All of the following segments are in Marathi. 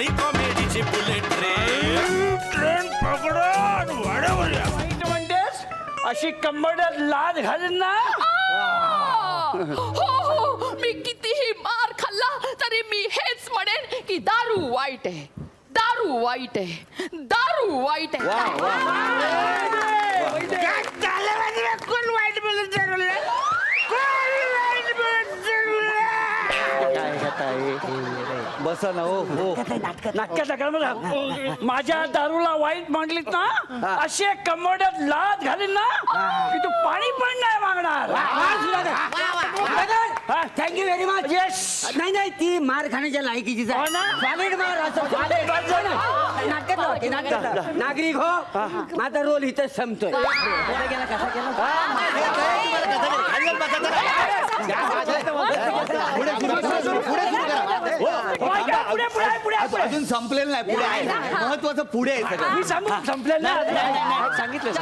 झाली कॉमेडीची बुलेट ट्रेन पकडून वाढवूया. म्हणतेस अशी कंबरड्यात लाद घालीन ना. हो मी कितीही मार खाल्ला तरी मी हेच म्हणेन की दारू वाईट आहे, दारू वाईट आहे, दारू वाईट आहे. कोण वाईट बोलत ठरवलं? बसा ना. हो हो माझ्या दारूला वाईट म्हटलीत ना अशी कंबरड्यात लाद घालीन ना की तू पाणी पण नाही मागणार. Thank you very much. येस. नाही नाही ती मार खाण्याच्या लायकीची हो ना? सॉलिड मार असं नागरिक हो माझा रोल इथं संपतोय. अजून संपलेलं नाही. पुढे आहे महत्वाचं. पुढे आहे सगळं. मी संपलेलं ना. सांगितलं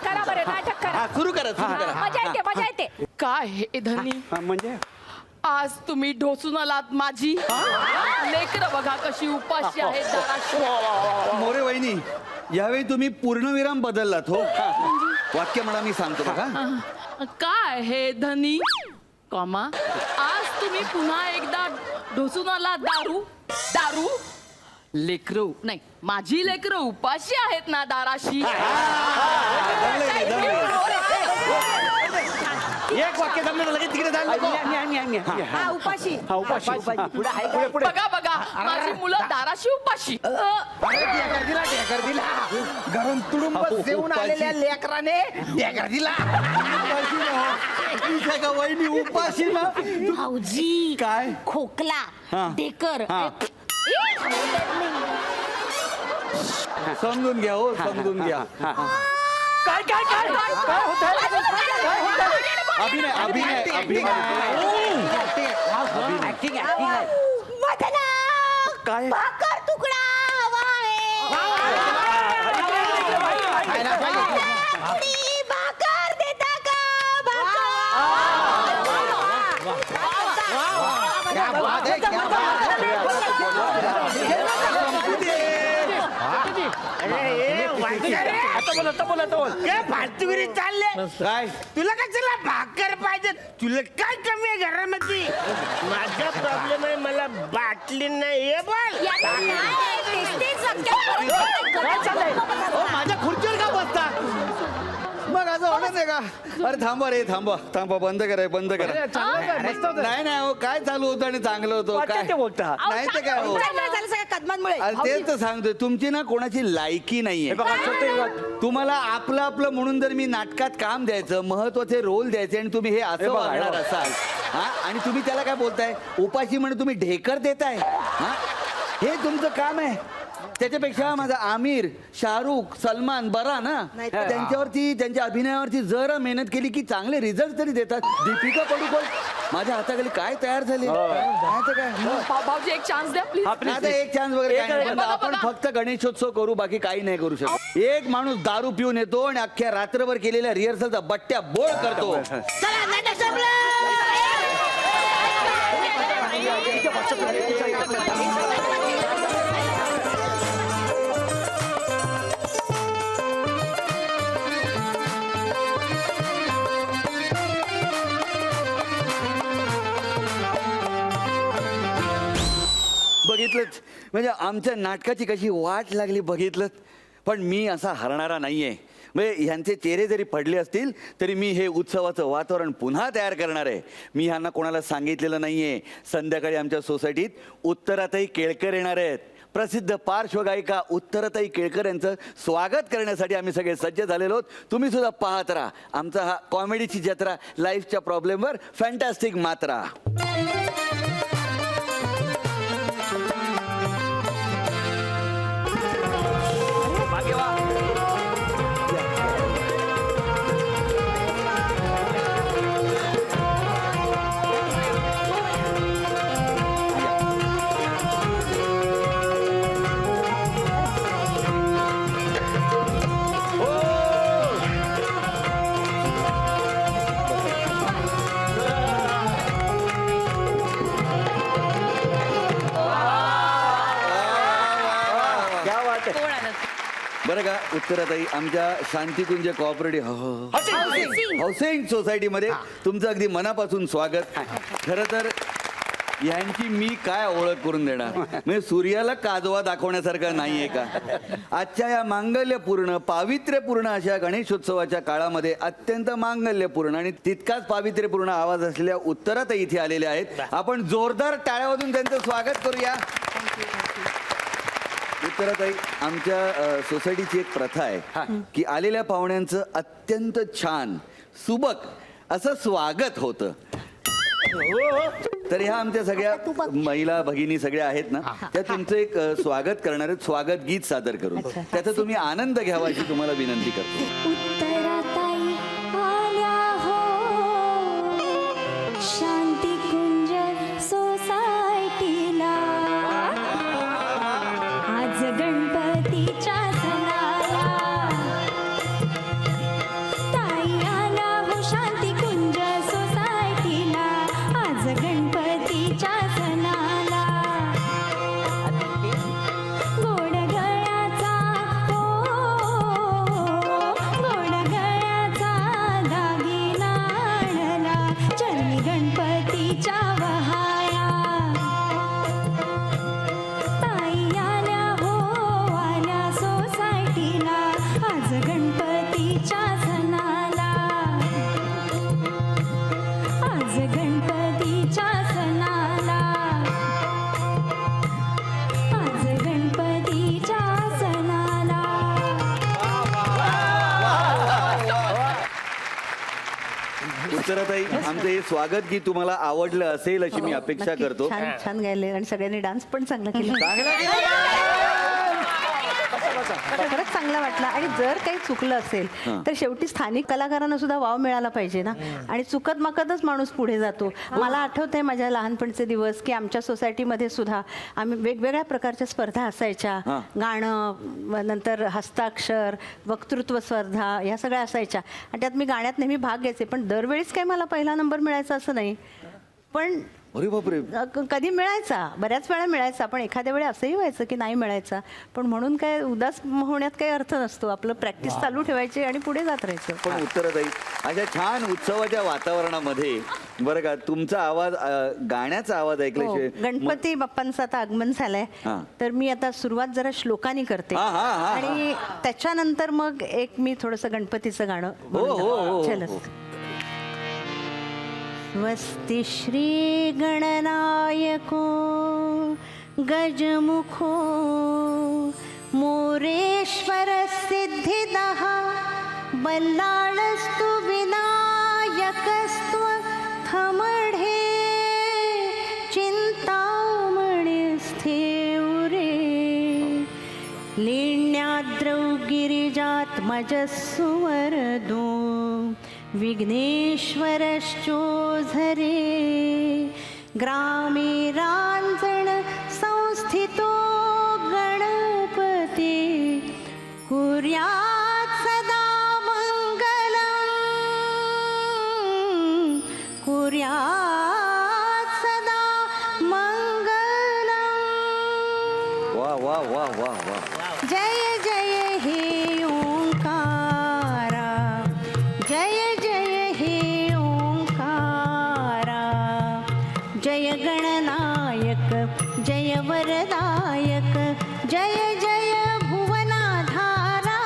करा बरं नाटक करा. सुरू करा सुरू करा. मजा येते मजा येते. काय हे धनी म्हणजे आज तुम्ही ढोसून आलात माझी लेकरं बघा कशी उपाशी आहेत दाराशी. मोरे वहिनी यावेळी तुम्ही पूर्णविराम बदललात. हो वाक्य म्हणा मी सांगतो बघा. काय हे धनी कॉमा आज तुम्ही पुन्हा एकदा ढोसून आला दारू दारू लेकरं नाही माझी लेकरं उपाशी आहेत ना दाराशी. एक वाक्य जमलं लगेच तिकडे उपाशी बघा बघा माझी मुलं दाराशी उपाशी. घरून तुडुंब जेवून आलेल्या लेकराने ढेकर दिला. वहिनी उपाशी ना. भाऊजी काय? खोकला ढेकर समजून घ्या. हो समजून घ्या. काय काय काय काय होत? अभिनय अभिनय अभिनय. ऍक्टिंग ऍक्टिंग मदना काय? भाकर तुकडा हवा आहे भाकर देता का आता बोला काय फालतूगिरी चालले? काय तुला कशाला भाकर पाहिजे? तुला काय कमी आहे घरामध्ये? माझा प्रॉब्लेम आहे मला बाटली नाही. हे बोल. माझ्या खुर्चीवर का बसता? मग असं होणार नाही का? अरे थांबा रे थांबा थांबा. बंद करा बंद करा. नाही नाही हो काय चालू होतं आणि चांगलं होतं काय ते बोलता. नाही ते काय हो. सगळ्या कदमांमुळे अरे तेच तर सांगतोय तुमची ना कोणाची लायकी नाहीये. तुम्हाला आपलं आपलं म्हणून जर मी नाटकात काम द्यायचं महत्वाचे रोल द्यायचे आणि तुम्ही हे असं वागणार असाल हा आणि तुम्ही त्याला काय बोलताय उपाशी म्हणून तुम्ही ढेकर देताय हा हे तुमचं काम आहे. त्याच्यापेक्षा माझा आमिर शाहरुख सलमान बरा ना त्यांच्यावरती त्यांच्या अभिनयावरती जरा मेहनत केली की चांगले रिझल्ट तरी देतात. दीपिका पडुकोल माझ्या हाताखाली काय तयार झाले भाऊजी एक चान्स द्या प्लीज. आता एक चान्स वगैरे काय नाही. बघा, आपण बघा. फक्त गणेशोत्सव करू बाकी काही नाही करू शकत. एक माणूस दारू पिऊन येतो आणि अख्ख्या रात्रभर केलेल्या रिहर्सलचा बट्ट्या बोळ करतो. चला नाटक संपलं. बघितलंच म्हणजे आमच्या नाटकाची कशी वाट लागली बघितलंच. पण मी असा हरणारा नाहीये. म्हणजे ह्यांचे चेहरे जरी पडले असतील तरी मी हे उत्सवाचं वातावरण पुन्हा तयार करणार आहे. मी ह्यांना कोणाला सांगितलेलं नाहीये. संध्याकाळी आमच्या सोसायटीत उत्तराताई केळकर येणार आहेत. प्रसिद्ध पार्श्वगायिका उत्तराताई केळकर यांचं स्वागत करण्यासाठी आम्ही सगळे सज्ज झालेलो आहोत. तुम्ही सुद्धा पाहत राहा आमचा हा कॉमेडीची जत्रा लाईफच्या प्रॉब्लेमवर फॅन्टॅस्टिक मात्रा. बरं का उत्तराताई, आमच्या शांतिकुंज कोऑपरेटिव्ह हाऊसिंग सोसायटीमध्ये तुमचं अगदी मनापासून स्वागत. खरं तर यांची मी काय ओळख करून देणार, म्हणजे सूर्याला काजवा दाखवण्यासारखं नाहीये का. आजच्या या मांगल्यपूर्ण पावित्र्यपूर्ण अशा गणेशोत्सवाच्या काळामध्ये अत्यंत मांगल्यपूर्ण आणि तितकाच पावित्र्यपूर्ण आवाज असलेल्या उत्तराताई इथे आलेल्या आहेत. आपण जोरदार टाळ्या वाजून त्यांचं स्वागत करूया. उत्तराताई, आमच्या सोसायटीची एक प्रथा आहे की आलेल्या पाहुण्यांचं अत्यंत छान सुबक असं स्वागत होतं. तर ह्या आमच्या सगळ्या महिला भगिनी सगळ्या आहेत ना, त्या तुमचं एक स्वागत करणार आहेत, स्वागत गीत सादर करून. त्याचा तुम्ही आनंद घ्यावा अशी तुम्हाला विनंती करतो. उत्तराताई आल्या हो शांतिकुंज सोसायटीला, आज गणपतीच्या सणाला. ताई आल्या हो शांतिकुंज सोसायटीला, आज गणपतीच्या सणाला. गोड गळ्याचा गोड गळ्याचा दागिना आणला, चरणी गणपतीच्या वहाया. ताई आल्या हो आल्या सोसायटीला, आज गणपतीच्या सणाला. आज गणपतीच्या सणाला, आज गणपतीच्या सणाला. उत्तराताई, आमचं हे स्वागत गीत तुम्हाला आवडलं असेल अशी मी अपेक्षा नक्की. करतो. छान छान गायले आणि सगळ्यांनी डान्स पण चांगला केला. चांगलं केलं. खरंच चांगला वाटला. आणि जर काही चुकलं असेल तर शेवटी स्थानिक कलाकारांना सुद्धा वाव मिळाला पाहिजे ना. आणि चुकत माकतच माणूस पुढे जातो. मला आठवतंय माझ्या लहानपणचे दिवस की आमच्या सोसायटीमध्ये सुद्धा आम्ही वेगवेगळ्या प्रकारच्या स्पर्धा असायच्या. गाणं, नंतर हस्ताक्षर, वक्तृत्व स्पर्धा, ह्या सगळ्या असायच्या. आणि त्यात मी गाण्यात नेहमी भाग घ्यायचे. पण दरवेळीच काही मला पहिला नंबर मिळायचा असं नाही. पण अरे बापरे. कधी मिळायचा, बऱ्याच वेळा मिळायचा. पण एखाद्या वेळी असंही व्हायचं की नाही मिळायचा. पण म्हणून काय उदास होण्यात काही अर्थ नसतो. आपलं प्रॅक्टिस चालू ठेवायची आणि पुढे जात राहायचं. पण उत्तराताई, अशा छान उत्सवाच्या वातावरणामध्ये बरं का तुमचा आवाज, गाण्याचा आवाज हो, ऐकल्याशिवाय गणपती बाप्पांचं आता आगमन झालंय. तर मी आता सुरुवात जरा श्लोकानी करते आणि त्याच्यानंतर मग एक मी थोडंसं गणपतीचं गाणं म्हणून. चल. स्वस्ति श्री गणनायको गजमुखो मोरेश्वर सिद्धिदः बल्लाळस्तु विनायकस्तु थमढे चिंतामणि स्थेउरे लेण्याद्रौ गिरिजात्मजस्सु वरदो विघ्नेश्वरश्चोझरे ग्रामे रांजण संस्थितो गणपती कुर्यात् सदा मंगलम् कुर्यात् सदा मंगलम्. वा वा वा वा वा. जय जय हे ओंकारा, जय जय हे ओंकारा. जय गणनायक, जय वरदायक, जय जय भुवनाधारा.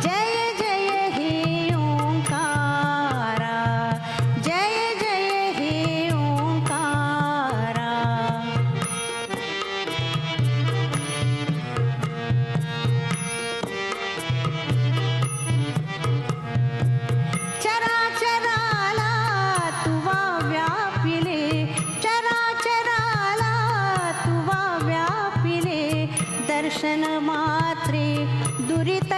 जय जय हे ओंकारा, जय जय हे ओंकारा. चराचराला तुवा व्यापिले, चराचराला तुवा व्यापिले. दर्शन मात्रे दुरित